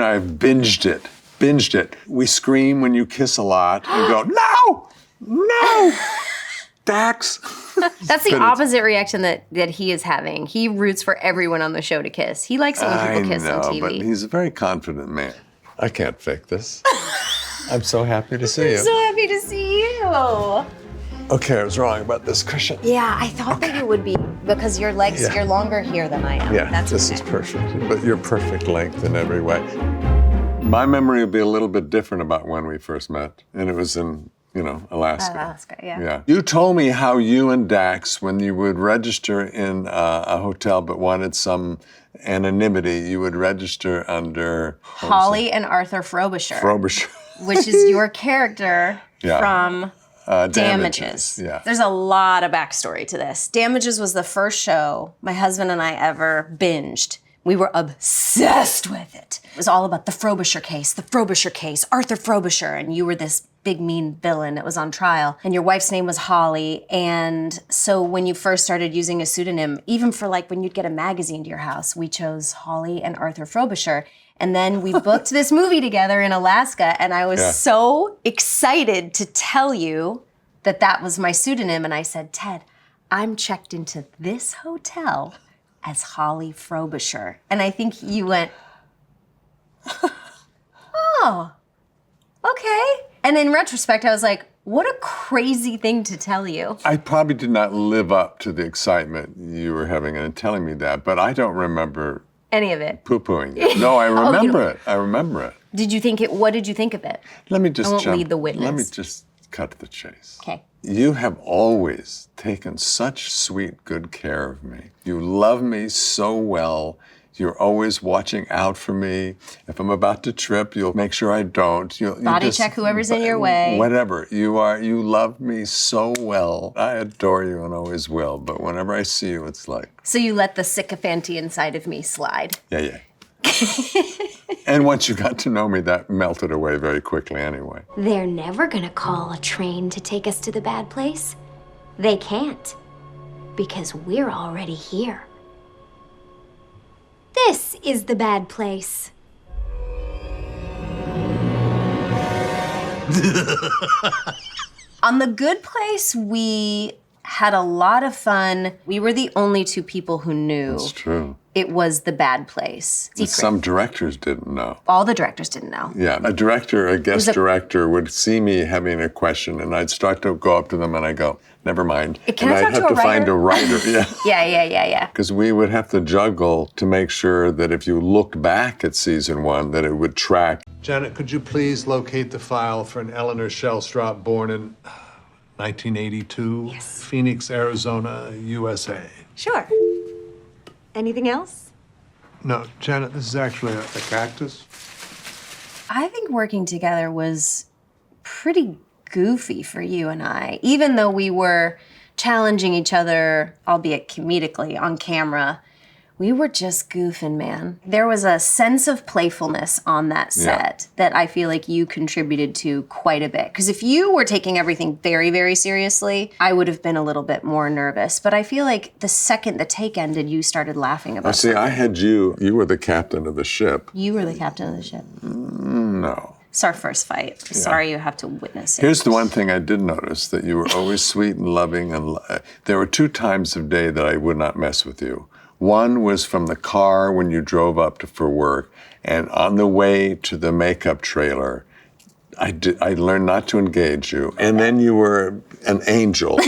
and I have binged it. We scream when you kiss a lot and go, no, Dax. That's the opposite reaction that he is having. He roots for everyone on the show to kiss. He likes it when people kiss on TV. But he's a very confident man. I can't fake this. I'm so happy to see you. I'm so happy to see you. Okay, I was wrong about this cushion. Yeah, I thought that you would be because your legs, you're longer here than I am. Yeah, this is perfect. But you're perfect length in every way. My memory will be a little bit different about when we first met. And it was in, Alaska. Alaska, yeah. You told me how you and Dax, when you would register in a hotel but wanted some anonymity, you would register under... Holly and Arthur Frobisher. Frobisher. Which is your character from... Damages. Yeah. There's a lot of backstory to this. Damages was the first show my husband and I ever binged. We were obsessed with it. It was all about the Frobisher case, Arthur Frobisher, and you were this big mean villain that was on trial. And your wife's name was Holly. And so when you first started using a pseudonym, even for like when you'd get a magazine to your house, we chose Holly and Arthur Frobisher. And then we booked this movie together in Alaska, and I was so excited to tell you that was my pseudonym. And I said, Ted, I'm checked into this hotel as Holly Frobisher. And I think you went, oh, okay. And in retrospect, I was like, what a crazy thing to tell you. I probably did not live up to the excitement you were having in telling me that, but I don't remember any of it. Poo-pooing it. No, I remember it. I remember it. What did you think of it? Let me just I won't lead the witness. Let me just cut to the chase. Okay. You have always taken such sweet, good care of me. You love me so well. You're always watching out for me. If I'm about to trip, you'll make sure I don't. Body check whoever's in your way. Whatever. You love me so well. I adore you and always will. But whenever I see you, it's like... So you let the sycophanty inside of me slide. Yeah. And once you got to know me, that melted away very quickly anyway. They're never gonna call a train to take us to the bad place. They can't. Because we're already here. This is the bad place. On The Good Place, we had a lot of fun. We were the only two people who knew. That's true. It was the bad place. And some directors didn't know. All the directors didn't know. Yeah, a guest director would see me having a question, and I'd start to go up to them, and I go, never mind. Can I I'd have to find a writer. Yeah. Because we would have to juggle to make sure that if you looked back at season 1, that it would track. Janet, could you please locate the file for an Eleanor Shellstrop born in 1982? Yes. Phoenix, Arizona, USA. Sure. Anything else? No, Janet, this is actually a cactus. I think working together was pretty goofy for you and I, even though we were challenging each other, albeit comedically, on camera. We were just goofing, man. There was a sense of playfulness on that set that I feel like you contributed to quite a bit. Because if you were taking everything very, very seriously, I would have been a little bit more nervous. But I feel like the second the take ended, you started laughing about it. I had you were the captain of the ship. You were the captain of the ship. No. It's our first fight. Sorry you have to witness it. Here's the one thing I did notice, that you were always sweet and loving. And there were 2 times of day that I would not mess with you. One was from the car when you drove up for work, and on the way to the makeup trailer, I learned not to engage you. And then you were an angel.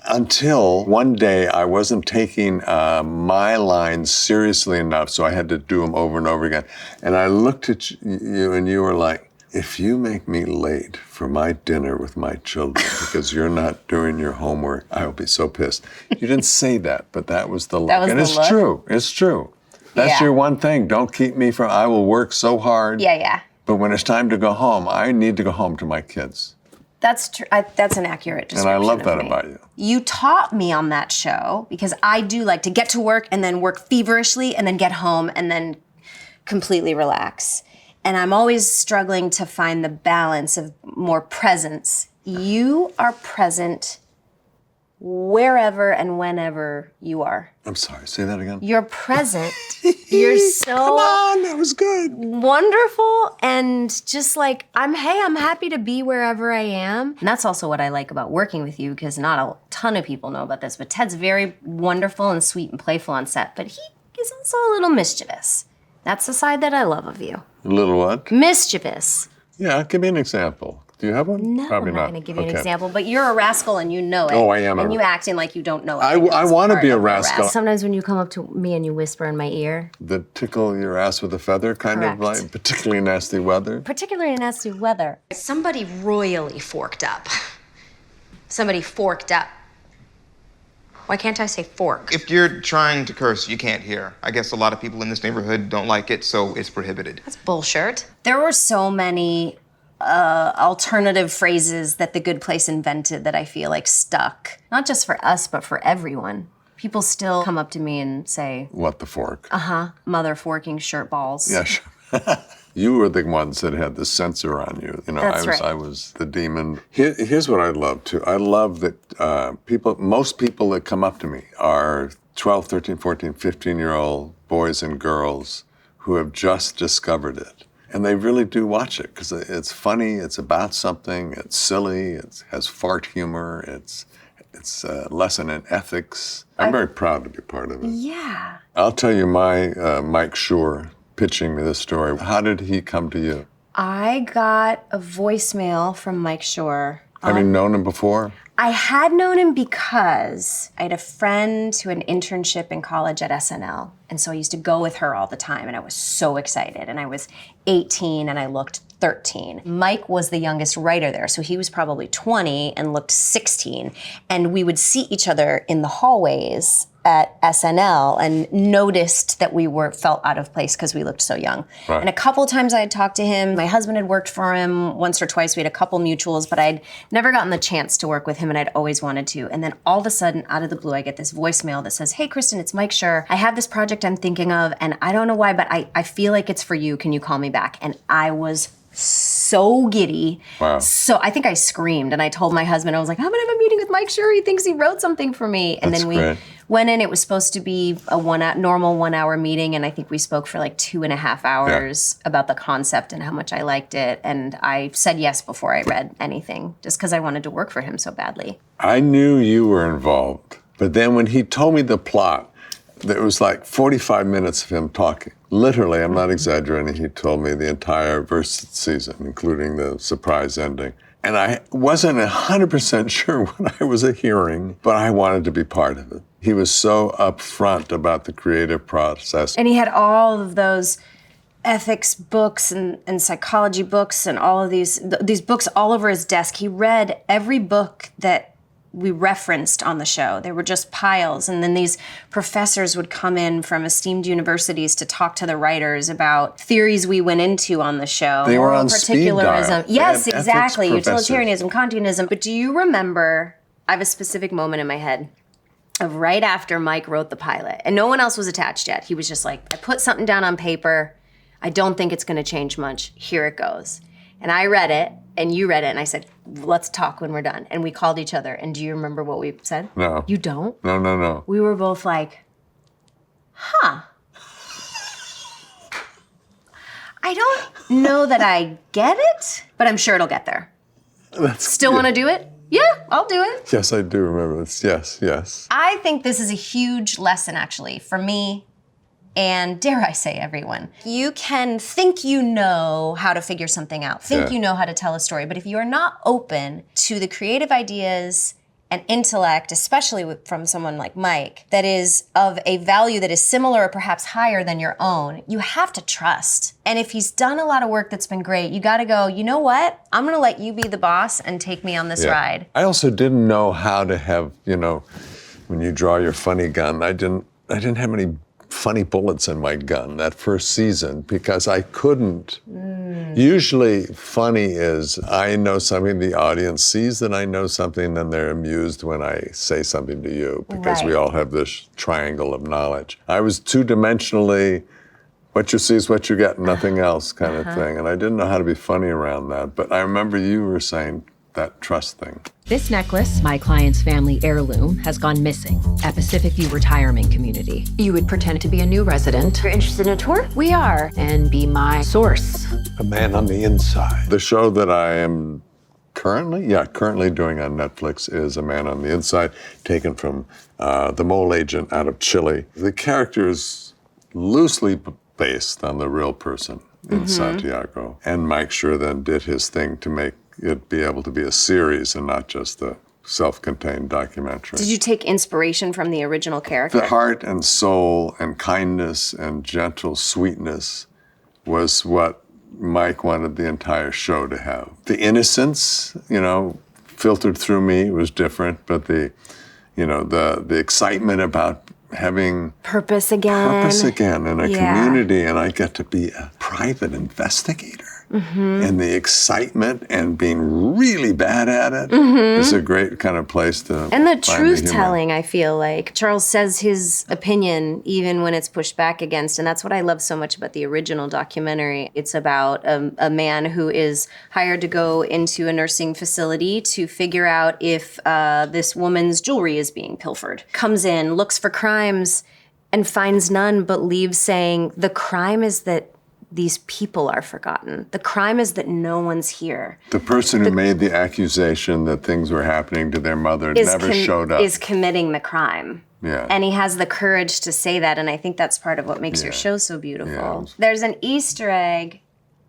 Until one day I wasn't taking my lines seriously enough, so I had to do them over and over again. And I looked at you and you were like, if you make me late for my dinner with my children because you're not doing your homework, I will be so pissed. You didn't say that, but that was the look. And it's true. It's true. That's your one thing. Don't keep me from, I will work so hard. Yeah. But when it's time to go home, I need to go home to my kids. That's true. That's an accurate description. And I love that about you. You taught me on that show, because I do like to get to work and then work feverishly and then get home and then completely relax. And I'm always struggling to find the balance of more presence. You are present wherever and whenever you are. I'm sorry, say that again. You're present. You're so Come on, that was good. wonderful, and just like, I'm happy to be wherever I am. And that's also what I like about working with you, because not a ton of people know about this, but Ted's very wonderful and sweet and playful on set, but he is also a little mischievous. That's the side that I love of you. A little what? Mischievous. Yeah, give me an example. Do you have one? No, Probably I'm not going to give you an Okay. example, but you're a rascal and you know it. Oh, I am And a- you acting like you don't know it. I It's want to part be a of the rascal. Sometimes when you come up to me and you whisper in my ear, The tickle your ass with a feather kind of Correct. like particularly nasty weather. particularly in nasty weather. Somebody royally forked up. Somebody forked up. Why can't I say fork? If you're trying to curse, you can't hear. I guess a lot of people in this neighborhood don't like it, so it's prohibited. That's bullshit. There were so many alternative phrases that The Good Place invented that I feel like stuck. Not just for us, but for everyone. People still come up to me and say, What the fork? mother forking shirt balls. Yeah, sure. You were the ones that had the censor on you. You know, That's right. I was the demon. Here's what I love too. I love that most people that come up to me are 12, 13, 14, 15-year-old boys and girls who have just discovered it. And they really do watch it because it's funny, it's about something, it's silly, it has fart humor, it's a lesson in ethics. I'm very proud to be part of it. Yeah. I'll tell you my Mike Schur pitching me this story. How did he come to you? I got a voicemail from Mike Schur. Having known him before? I had known him because I had a friend who had an internship in college at SNL. And so I used to go with her all the time, and I was so excited. And I was 18 and I looked 13. Mike was the youngest writer there, so he was probably 20 and looked 16. And we would see each other in the hallways at SNL and noticed that we felt out of place because we looked so young. Right. And a couple times I had talked to him. My husband had worked for him once or twice. We had a couple mutuals, but I'd never gotten the chance to work with him, and I'd always wanted to. And then all of a sudden, out of the blue, I get this voicemail that says, "Hey, Kristen, it's Mike Schur. I have this project I'm thinking of, and I don't know why, but I feel like it's for you. Can you call me back?" And I was so giddy. Wow. So I think I screamed, and I told my husband, I was like, I'm gonna have a meeting with Mike Schur. He thinks he wrote something for me. And That's then we great. went in. It was supposed to be a normal 1 hour meeting, and I think we spoke for like 2.5 hours about the concept and how much I liked it. And I said yes before I read anything, just because I wanted to work for him so badly. I knew you were involved, but then when he told me the plot, there was like 45 minutes of him talking. Literally, I'm not exaggerating, he told me the entire first season, including the surprise ending. And I wasn't 100% sure what I was hearing, but I wanted to be part of it. He was so upfront about the creative process. And he had all of those ethics books and psychology books and all of these books all over his desk. He read every book that we referenced on the show. They were just piles. And then these professors would come in from esteemed universities to talk to the writers about theories we went into on the show. They were Moral on speed dial. particularism. They Yes, had ethics exactly. professors. Utilitarianism, Kantianism. But do you remember, I have a specific moment in my head of right after Mike wrote the pilot, and no one else was attached yet. He was just like, I put something down on paper. I don't think it's gonna change much. Here it goes. And I read it, and you read it, and I said, let's talk when we're done. And we called each other, and do you remember what we said? No. You don't? No. We were both like, huh. I don't know that I get it, but I'm sure it'll get there. Still want to do it? Yeah, I'll do it. Yes, I do remember this. Yes. I think this is a huge lesson, actually, for me and, dare I say, everyone. You can think you know how to figure something out, think you know how to tell a story, but if you are not open to the creative ideas and intellect, especially from someone like Mike, that is of a value that is similar or perhaps higher than your own, you have to trust. And if he's done a lot of work that's been great, you gotta go, you know what? I'm gonna let you be the boss and take me on this ride. I also didn't know how to have, when you draw your funny gun, I didn't have any funny bullets in my gun that first season because I couldn't. Usually funny is I know something, the audience sees that I know something, then they're amused when I say something to you because we all have this triangle of knowledge. I was two-dimensionally, what you see is what you get, nothing else kind of thing. And I didn't know how to be funny around that. But I remember you were saying, that trust thing. This necklace, my client's family heirloom, has gone missing at Pacific View Retirement Community. You would pretend to be a new resident. You're interested in a tour? We are, and be my source. A man on the inside. The show that I am currently doing on Netflix is A Man on the Inside, taken from the mole agent out of Chile. The character is loosely based on the real person in Santiago. And Mike Schur then did his thing to make it be able to be a series and not just a self-contained documentary. Did you take inspiration from the original character? The heart and soul and kindness and gentle sweetness was what Mike wanted the entire show to have. The innocence, filtered through me was different, but the excitement about having Purpose again in a community, and I get to be a private investigator. And the excitement and being really bad at it is a great kind of place to And the find truth humor. telling, I feel like. Charles says his opinion even when it's pushed back against, and that's what I love so much about the original documentary. It's about a man who is hired to go into a nursing facility to figure out if this woman's jewelry is being pilfered. Comes in, looks for crimes, and finds none, but leaves saying, the crime is that these people are forgotten. The crime is that no one's here. The person who made the accusation that things were happening to their mother never showed up. Is committing the crime. Yeah. And he has the courage to say that, and I think that's part of what makes your show so beautiful. Yeah. There's an Easter egg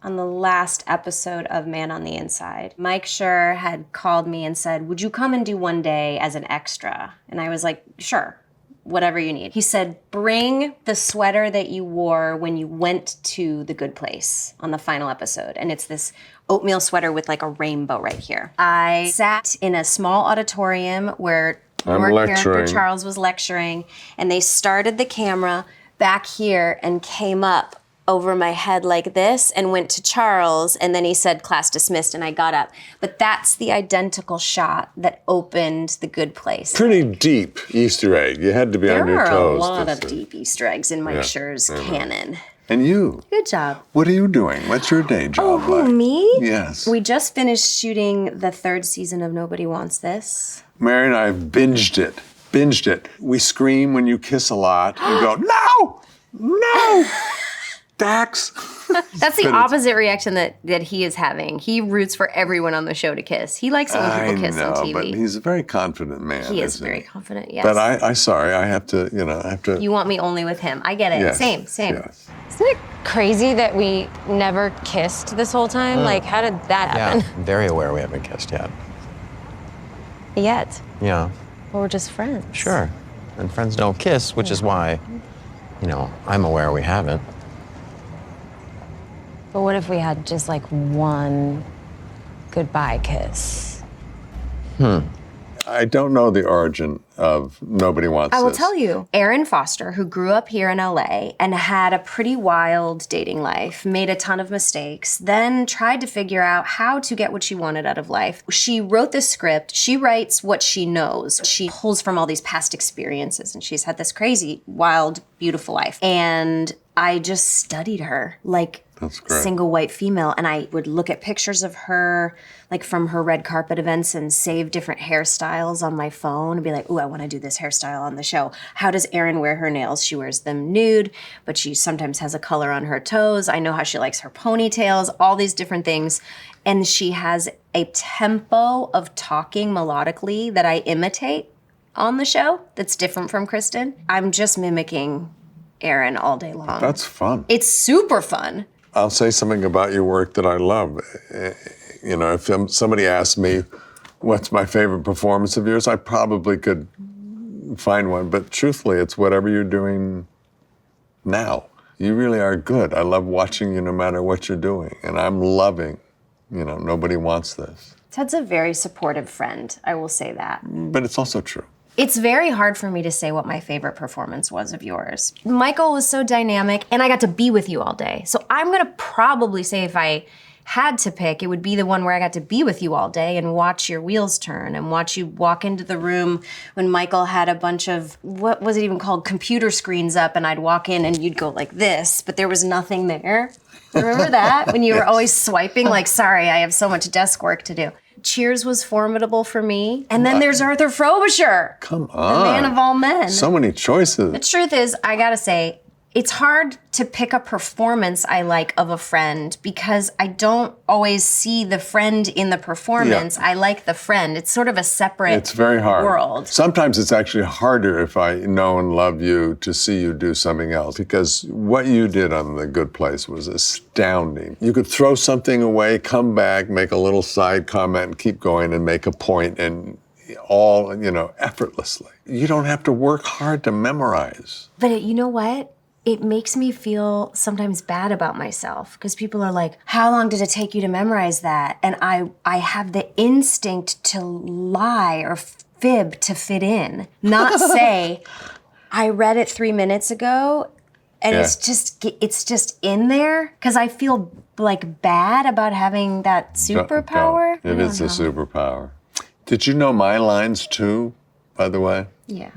on the last episode of Man on the Inside. Mike Schur had called me and said, would you come and do one day as an extra? And I was like, sure. Whatever you need. He said, bring the sweater that you wore when you went to The Good Place on the final episode. And it's this oatmeal sweater with like a rainbow right here. I sat in a small auditorium where your character Charles was lecturing, and they started the camera back here and came up over my head like this and went to Charles, and then he said, class dismissed, and I got up. But that's the identical shot that opened The Good Place. Pretty deep Easter egg. You had to be on your There are toes. a lot of deep Easter eggs in Mike Schur's canon. And you? Good job. What are you doing? What's your day job Who, like? me? Yes. We just finished shooting the 3rd season of Nobody Wants This. Mary and I have binged it. We scream when you kiss a lot and go, no! Dax. That's the opposite reaction that he is having. He roots for everyone on the show to kiss. He likes it when people kiss on TV. But he's a very confident man. He is very confident, yes. But I have to. You want me only with him. I get it. Yes, Same. Yes. Isn't it crazy that we never kissed this whole time? Like, how did that happen? Yeah, very aware we haven't kissed yet. Yet. Yeah, Well, we're just friends. sure. And friends don't kiss, which is why, I'm aware we haven't. But what if we had just like one goodbye kiss? I don't know the origin of Nobody Wants This. I will tell you. Erin Foster, who grew up here in LA and had a pretty wild dating life, made a ton of mistakes, then tried to figure out how to get what she wanted out of life. She wrote the script. She writes what she knows. She pulls from all these past experiences, and she's had this crazy, wild, beautiful life. And I just studied her like That's great. single white female, and I would look at pictures of her like from her red carpet events and save different hairstyles on my phone and be like, ooh, I want to do this hairstyle on the show. How does Erin wear her nails? She wears them nude, but she sometimes has a color on her toes. I know how she likes her ponytails, all these different things. And she has a tempo of talking melodically that I imitate on the show that's different from Kristen. I'm just mimicking Erin all day long. That's fun. It's super fun. I'll say something about your work that I love. If somebody asked me what's my favorite performance of yours, I probably could find one. But truthfully, it's whatever you're doing now. You really are good. I love watching you no matter what you're doing. And I'm loving, Nobody Wants This. Ted's a very supportive friend, I will say that. But it's also true. It's very hard for me to say what my favorite performance was of yours. Michael was so dynamic, and I got to be with you all day. So I'm gonna probably say if I had to pick, it would be the one where I got to be with you all day and watch your wheels turn and watch you walk into the room when Michael had a bunch of, what was it even called, computer screens up, and I'd walk in and you'd go like this, but there was nothing there. Remember that? When you were always swiping, like, sorry, I have so much desk work to do. Cheers was formidable for me. And then there's Arthur Frobisher. Come The on. man of all men. So many choices. The truth is, I gotta say, it's hard to pick a performance I like of a friend because I don't always see the friend in the performance. Yeah. I like the friend. It's sort of a separate It's very hard. world. Sometimes it's actually harder if I know and love you to see you do something else because what you did on The Good Place was astounding. You could throw something away, come back, make a little side comment, and keep going and make a point and all, effortlessly. You don't have to work hard to memorize. But you know what? It makes me feel sometimes bad about myself because people are like, how long did it take you to memorize that? And I have the instinct to lie or fib to fit in, not say, I read it 3 minutes ago and Yeah. it's just in there because I feel like bad about having that superpower. It is a superpower. Did you know my lines too, by the way? Yeah.